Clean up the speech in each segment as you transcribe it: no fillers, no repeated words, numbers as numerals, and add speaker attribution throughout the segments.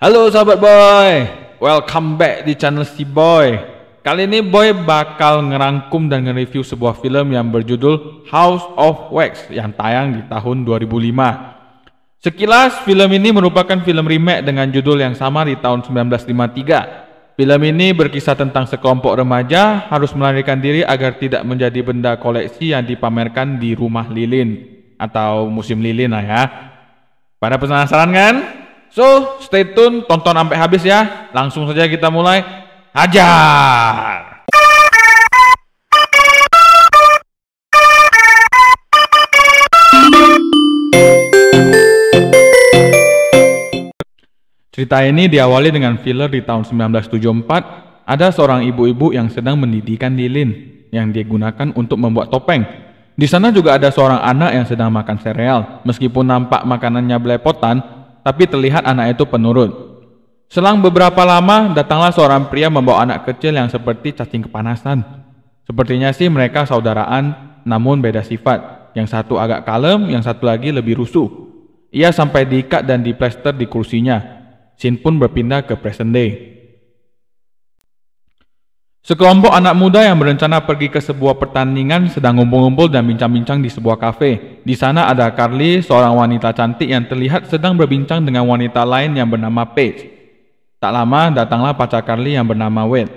Speaker 1: Halo sahabat Boy, welcome back di channel si Boy. Kali ini Boy bakal ngerangkum dan nge-review sebuah film yang berjudul House of Wax yang tayang di tahun 2005. Sekilas, film ini merupakan film remake dengan judul yang sama di tahun 1953. Film ini berkisah tentang sekelompok remaja harus melarikan diri agar tidak menjadi benda koleksi yang dipamerkan di rumah lilin atau musim lilin lah ya. Pada penasaran kan? So, stay tune, tonton sampai habis ya. Langsung saja kita mulai. Hajar! Cerita ini diawali dengan filler di tahun 1974. Ada seorang ibu-ibu yang sedang mendidihkan lilin yang digunakan untuk membuat topeng. Di sana juga ada seorang anak yang sedang makan sereal. Meskipun nampak makanannya belepotan, tapi terlihat anak itu penurut. Selang beberapa lama, datanglah seorang pria membawa anak kecil yang seperti cacing kepanasan. Sepertinya sih mereka saudaraan, namun beda sifat. Yang satu agak kalem, yang satu lagi lebih rusuh. Ia sampai diikat dan diplester di kursinya. Scene pun berpindah ke present day. Sekelompok anak muda yang berencana pergi ke sebuah pertandingan sedang ngumpul-ngumpul dan bincang-bincang di sebuah kafe. Di sana ada Carly, seorang wanita cantik yang terlihat sedang berbincang dengan wanita lain yang bernama Paige. Tak lama datanglah pacar Carly yang bernama Wade.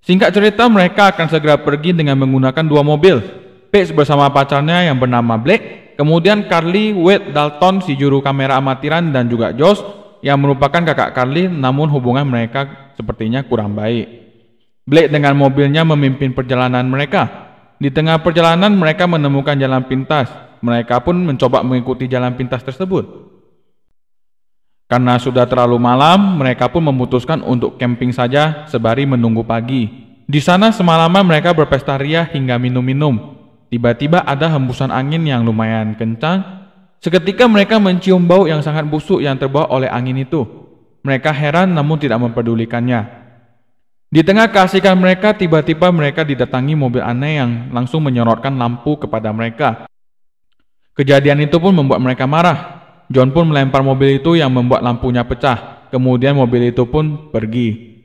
Speaker 1: Singkat cerita, mereka akan segera pergi dengan menggunakan dua mobil. Paige bersama pacarnya yang bernama Blake, kemudian Carly, Wade, Dalton, si juru kamera amatiran, dan juga Josh yang merupakan kakak Carly, namun hubungan mereka sepertinya kurang baik. Blake dengan mobilnya memimpin perjalanan mereka. Di tengah perjalanan mereka menemukan jalan pintas. Mereka pun mencoba mengikuti jalan pintas tersebut. Karena sudah terlalu malam, mereka pun memutuskan untuk camping saja sembari menunggu pagi. Di sana semalaman mereka berpesta riah hingga minum-minum. Tiba-tiba ada hembusan angin yang lumayan kencang. Seketika mereka mencium bau yang sangat busuk yang terbawa oleh angin itu. Mereka heran namun tidak mempedulikannya. Di tengah keasikan mereka, tiba-tiba mereka didatangi mobil aneh yang langsung menyorotkan lampu kepada mereka. Kejadian itu pun membuat mereka marah. John pun melempar mobil itu yang membuat lampunya pecah. Kemudian mobil itu pun pergi.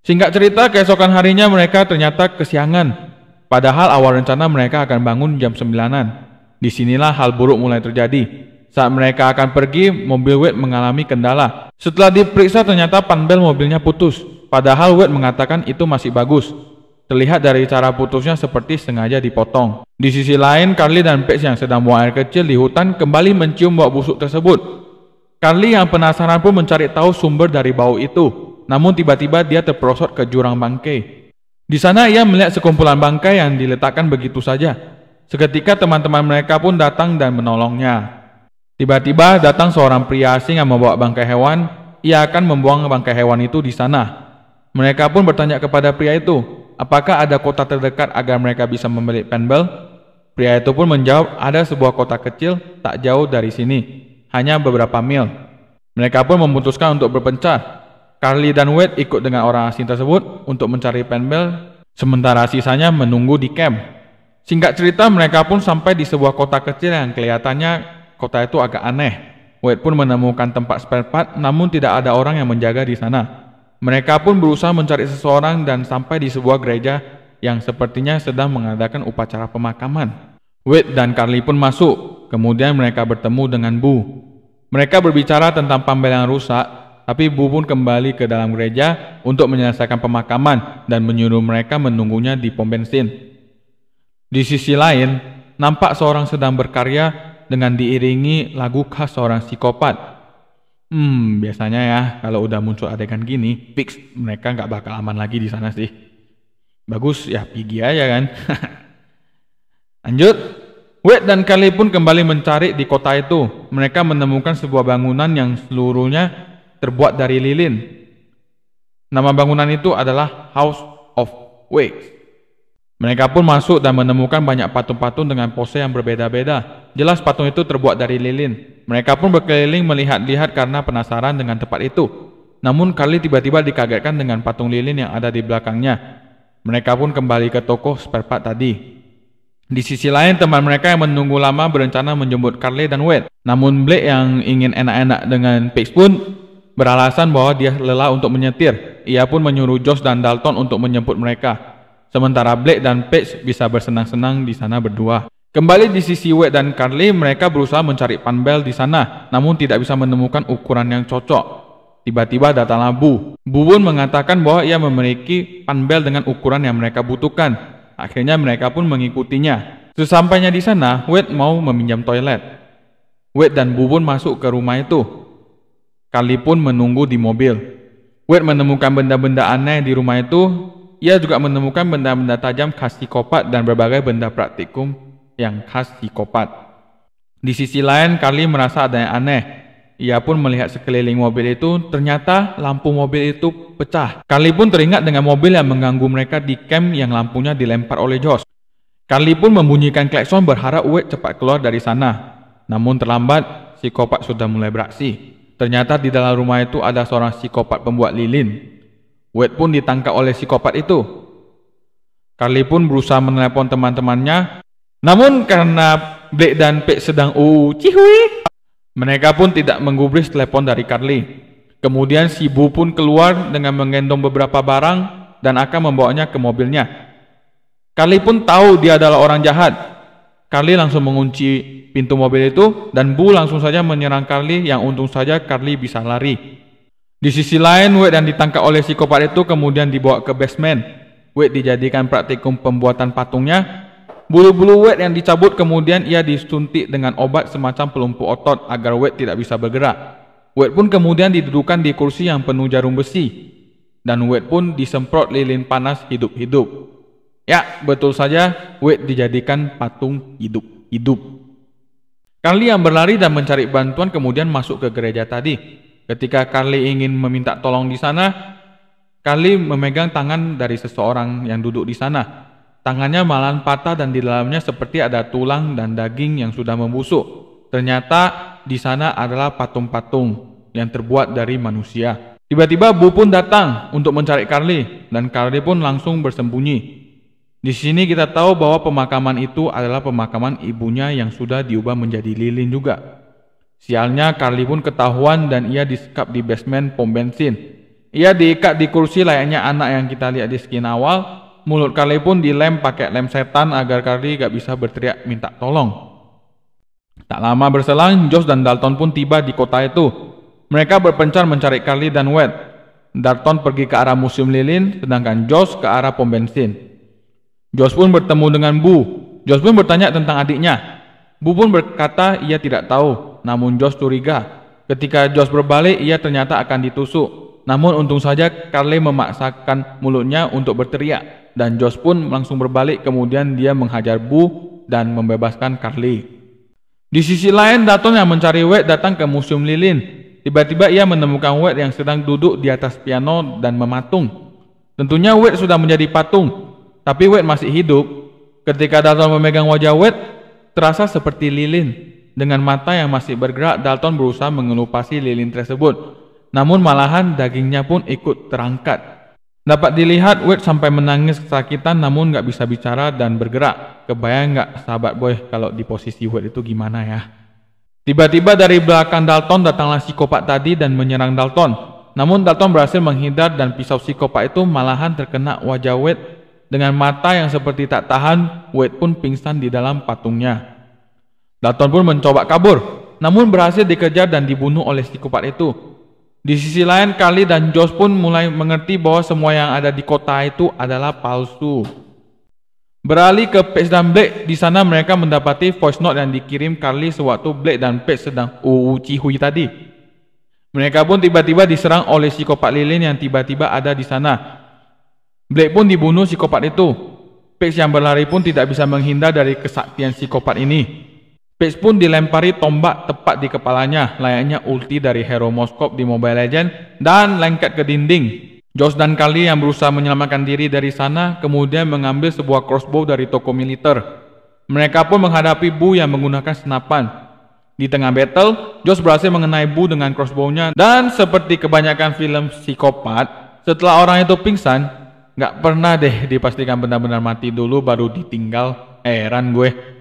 Speaker 1: Singkat cerita, keesokan harinya mereka ternyata kesiangan. Padahal awal rencana mereka akan bangun jam 9-an. Disinilah hal buruk mulai terjadi. Saat mereka akan pergi, mobil Wade mengalami kendala. Setelah diperiksa ternyata panbel mobilnya putus. Padahal Wade mengatakan itu masih bagus. Terlihat dari cara putusnya seperti sengaja dipotong. Di sisi lain, Carly dan Paige yang sedang buang air kecil di hutan kembali mencium bau busuk tersebut. Carly yang penasaran pun mencari tahu sumber dari bau itu. Namun tiba-tiba dia terperosot ke jurang bangkai. Di sana ia melihat sekumpulan bangkai yang diletakkan begitu saja. Seketika teman-teman mereka pun datang dan menolongnya. Tiba-tiba datang seorang pria asing yang membawa bangkai hewan. Ia akan membuang bangkai hewan itu di sana. Mereka pun bertanya kepada pria itu, apakah ada kota terdekat agar mereka bisa membeli penbel? Pria itu pun menjawab, ada sebuah kota kecil tak jauh dari sini, hanya beberapa mil. Mereka pun memutuskan untuk berpencar. Carly dan Wade ikut dengan orang asing tersebut untuk mencari penbel, sementara sisanya menunggu di camp. Singkat cerita, mereka pun sampai di sebuah kota kecil yang kelihatannya kota itu agak aneh. Wade pun menemukan tempat spare part, namun tidak ada orang yang menjaga di sana. Mereka pun berusaha mencari seseorang dan sampai di sebuah gereja yang sepertinya sedang mengadakan upacara pemakaman. Wade dan Carly pun masuk, kemudian mereka bertemu dengan Bu. Mereka berbicara tentang panbel yang rusak, tapi Bu pun kembali ke dalam gereja untuk menyelesaikan pemakaman dan menyuruh mereka menunggunya di pom bensin. Di sisi lain, nampak seorang sedang berkarya dengan diiringi lagu khas seorang psikopat. Biasanya ya kalau udah muncul adegan gini, fix mereka nggak bakal aman lagi di sana sih. Bagus ya pergi aja kan. Lanjut, Wade dan Carly pun kembali mencari di kota itu. Mereka menemukan sebuah bangunan yang seluruhnya terbuat dari lilin. Nama bangunan itu adalah House of Wax. Mereka pun masuk dan menemukan banyak patung-patung dengan pose yang berbeda-beda. Jelas patung itu terbuat dari lilin. Mereka pun berkeliling melihat-lihat karena penasaran dengan tempat itu. Namun Carly tiba-tiba dikagetkan dengan patung lilin yang ada di belakangnya. Mereka pun kembali ke toko spare part tadi. Di sisi lain, teman mereka yang menunggu lama berencana menjemput Carly dan Wade. Namun Blake yang ingin enak-enak dengan Paige pun Beralasan bahwa dia lelah untuk menyetir, ia pun menyuruh Josh dan Dalton untuk menjemput mereka. Sementara Blake dan Paige bisa bersenang-senang di sana berdua. Kembali di sisi Wade dan Carly, mereka berusaha mencari panbel di sana, namun tidak bisa menemukan ukuran yang cocok. Tiba-tiba datanglah Bu. Bu pun mengatakan bahwa ia memiliki panbel dengan ukuran yang mereka butuhkan. Akhirnya mereka pun mengikutinya. Sesampainya di sana, Wade mau meminjam toilet. Wade dan Bu pun masuk ke rumah itu. Carly pun menunggu di mobil. Wade menemukan benda-benda aneh di rumah itu. Ia juga menemukan benda-benda tajam khas psikopat dan berbagai benda praktikum yang khas psikopat. Di sisi lain, Carly merasa ada yang aneh. Ia pun melihat sekeliling mobil itu, ternyata lampu mobil itu pecah. Carly pun teringat dengan mobil yang mengganggu mereka di camp yang lampunya dilempar oleh Josh. Carly pun membunyikan klakson berharap Wade cepat keluar dari sana. Namun terlambat, psikopat sudah mulai beraksi. Ternyata di dalam rumah itu ada seorang psikopat pembuat lilin. Wade pun ditangkap oleh psikopat itu. Carly pun berusaha menelepon teman-temannya. Namun karena Blake dan Paige sedang cihui, mereka pun tidak menggubris telepon dari Carly. Kemudian si Bu pun keluar dengan menggendong beberapa barang dan akan membawanya ke mobilnya. Carly pun tahu dia adalah orang jahat. Carly langsung mengunci pintu mobil itu dan Bu langsung saja menyerang Carly, yang untung saja Carly bisa lari. Di sisi lain, Wade yang ditangkap oleh psikopat itu kemudian dibawa ke basement. Wade dijadikan praktikum pembuatan patungnya. Bulu-bulu Wade yang dicabut, kemudian ia disuntik dengan obat semacam pelumpuh otot agar Wade tidak bisa bergerak. Wade pun kemudian didudukan di kursi yang penuh jarum besi. Dan Wade pun disemprot lilin panas hidup-hidup. Ya, betul saja, Wade dijadikan patung hidup-hidup. Carly yang berlari dan mencari bantuan kemudian masuk ke gereja tadi. Ketika Carly ingin meminta tolong di sana, Carly memegang tangan dari seseorang yang duduk di sana. Tangannya malahan patah dan di dalamnya seperti ada tulang dan daging yang sudah membusuk. Ternyata di sana adalah patung-patung yang terbuat dari manusia. Tiba-tiba Bu pun datang untuk mencari Carly dan Carly pun langsung bersembunyi. Di sini kita tahu bahwa pemakaman itu adalah pemakaman ibunya yang sudah diubah menjadi lilin juga. Sialnya, Carly pun ketahuan dan ia disekap di basement pom bensin. Ia diikat di kursi layaknya anak yang kita lihat di skin awal. Mulut Carly pun dilem pakai lem setan agar Carly gak bisa berteriak minta tolong. Tak lama berselang, Josh dan Dalton pun tiba di kota itu. Mereka berpencar mencari Carly dan Wade. Dalton pergi ke arah museum lilin, sedangkan Josh ke arah pom bensin. Josh pun bertemu dengan Bu. Josh pun bertanya tentang adiknya. Bu pun berkata ia tidak tahu, namun Josh curiga. Ketika Josh berbalik, ia ternyata akan ditusuk. Namun untung saja Carly memaksakan mulutnya untuk berteriak. Dan Josh pun langsung berbalik, kemudian dia menghajar Bu dan membebaskan Carly. Di sisi lain, Dalton yang mencari Wade datang ke museum lilin. Tiba-tiba ia menemukan Wade yang sedang duduk di atas piano dan mematung. Tentunya Wade sudah menjadi patung, tapi Wade masih hidup. Ketika Dalton memegang wajah Wade, terasa seperti lilin. Dengan mata yang masih bergerak, Dalton berusaha mengelupasi lilin tersebut. Namun malahan dagingnya pun ikut terangkat. Dapat dilihat Wade sampai menangis kesakitan namun gak bisa bicara dan bergerak. Kebayang gak sahabat boy kalau di posisi Wade itu gimana ya? Tiba-tiba dari belakang Dalton datanglah psikopat tadi dan menyerang Dalton. Namun Dalton berhasil menghindar dan pisau psikopat itu malahan terkena wajah Wade. Dengan mata yang seperti tak tahan, Wade pun pingsan di dalam patungnya. Dalton pun mencoba kabur, namun berhasil dikejar dan dibunuh oleh psikopat itu. Di sisi lain, Carly dan Josh pun mulai mengerti bahwa semua yang ada di kota itu adalah palsu. Beralih ke Paige dan Blake, di sana mereka mendapati voice note yang dikirim Carly sewaktu Blake dan Paige sedang cihui tadi. Mereka pun tiba-tiba diserang oleh psikopat lilin yang tiba-tiba ada di sana. Blake pun dibunuh psikopat itu. Paige yang berlari pun tidak bisa menghindar dari kesaktian psikopat ini. Paige pun dilempari tombak tepat di kepalanya, layaknya ulti dari hero Moskov di Mobile Legends, dan lengket ke dinding. Josh dan Carly yang berusaha menyelamatkan diri dari sana, kemudian mengambil sebuah crossbow dari toko militer. Mereka pun menghadapi Bu yang menggunakan senapan. Di tengah battle, Josh berhasil mengenai Bu dengan crossbow-nya, dan seperti kebanyakan film psikopat, setelah orang itu pingsan, gak pernah deh dipastikan benar-benar mati dulu baru ditinggal. Heran gue.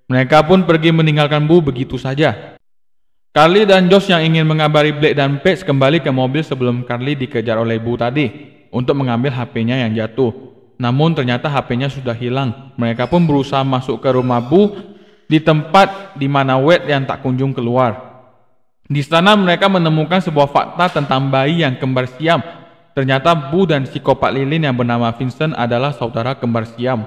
Speaker 1: Mereka pun pergi meninggalkan Bu begitu saja. Carly dan Josh yang ingin mengabari Blake dan Paige kembali ke mobil sebelum Carly dikejar oleh Bu tadi untuk mengambil HP-nya yang jatuh. Namun ternyata HP-nya sudah hilang. Mereka pun berusaha masuk ke rumah Bu di tempat di mana Wade yang tak kunjung keluar. Di sana mereka menemukan sebuah fakta tentang bayi yang kembar siam. Ternyata Bu dan psikopat lilin yang bernama Vincent adalah saudara kembar siam.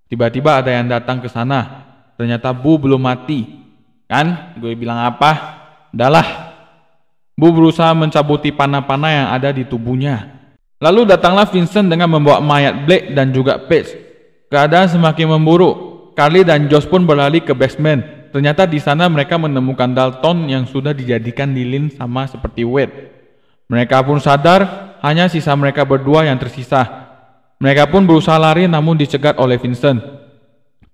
Speaker 1: Tiba-tiba ada yang datang ke sana. Ternyata Bu belum mati. Kan, gue bilang apa? Dahlah. Bu berusaha mencabuti panah-panah yang ada di tubuhnya. Lalu datanglah Vincent dengan membawa mayat Blake dan juga Paige. Keadaan semakin memburuk. Carly dan Josh pun berlari ke basement. Ternyata di sana mereka menemukan Dalton yang sudah dijadikan lilin sama seperti Wade. Mereka pun sadar hanya sisa mereka berdua yang tersisa. Mereka pun berusaha lari namun dicegat oleh Vincent.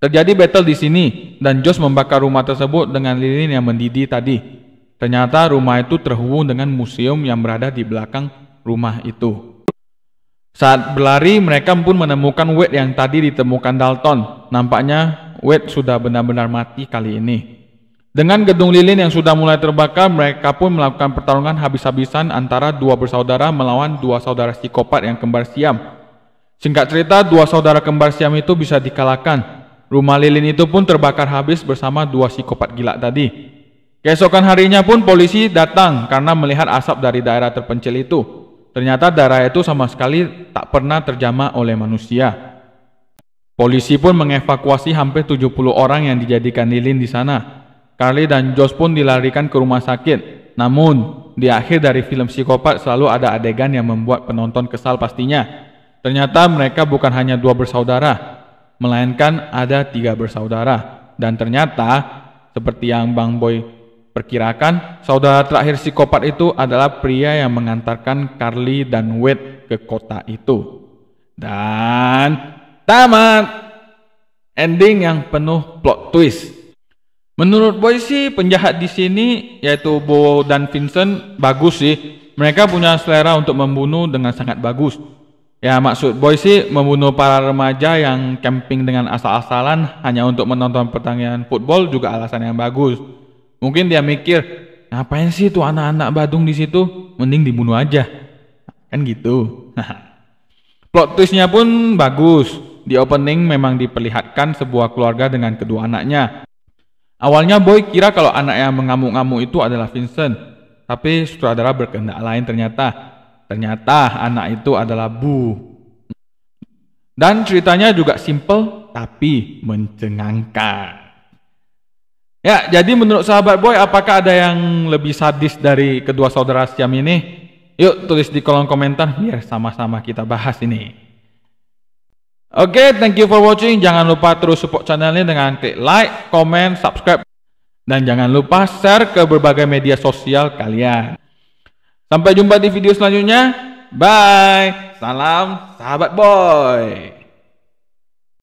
Speaker 1: Terjadi battle di sini dan Josh membakar rumah tersebut dengan lilin yang mendidih tadi. Ternyata rumah itu terhubung dengan museum yang berada di belakang rumah itu. Saat berlari mereka pun menemukan Wade yang tadi ditemukan Dalton. Nampaknya Wade sudah benar-benar mati kali ini. Dengan gedung lilin yang sudah mulai terbakar, mereka pun melakukan pertarungan habis-habisan antara dua bersaudara melawan dua saudara psikopat yang kembar siam. Singkat cerita, dua saudara kembar siam itu bisa dikalahkan. Rumah lilin itu pun terbakar habis bersama dua psikopat gila tadi. Keesokan harinya pun polisi datang karena melihat asap dari daerah terpencil itu. Ternyata daerah itu sama sekali tak pernah terjamah oleh manusia. Polisi pun mengevakuasi hampir 70 orang yang dijadikan lilin di sana. Carly dan Josh pun dilarikan ke rumah sakit. Namun, di akhir dari film psikopat selalu ada adegan yang membuat penonton kesal pastinya. Ternyata mereka bukan hanya dua bersaudara, melainkan ada 3 bersaudara. Dan ternyata, seperti yang Bang Boy perkirakan, saudara terakhir psikopat itu adalah pria yang mengantarkan Carly dan Wade ke kota itu. Dan tamat! Ending yang penuh plot twist. Menurut Boy sih, penjahat di sini, yaitu Bo dan Vincent, bagus sih. Mereka punya selera untuk membunuh dengan sangat bagus. Ya, maksud Boy sih membunuh para remaja yang camping dengan asal-asalan hanya untuk menonton pertandingan football juga alasan yang bagus. Mungkin dia mikir, ngapain sih tuh anak-anak Badung di situ? Mending dibunuh aja. Kan gitu. Plot twistnya pun bagus. Di opening memang diperlihatkan sebuah keluarga dengan kedua anaknya. Awalnya Boy kira kalau anak yang mengamuk-ngamuk itu adalah Vincent. Tapi sutradara berkehendak lain ternyata. Ternyata anak itu adalah Bu. Dan ceritanya juga simple tapi mencengangkan. Ya, jadi menurut sahabat Boy, apakah ada yang lebih sadis dari kedua saudara siam ini? Yuk tulis di kolom komentar biar sama-sama kita bahas ini. Oke, thank you for watching. Jangan lupa terus support channel ini dengan klik like, comment, subscribe. Dan jangan lupa share ke berbagai media sosial kalian. Sampai jumpa di video selanjutnya. Bye. Salam sahabat Boy.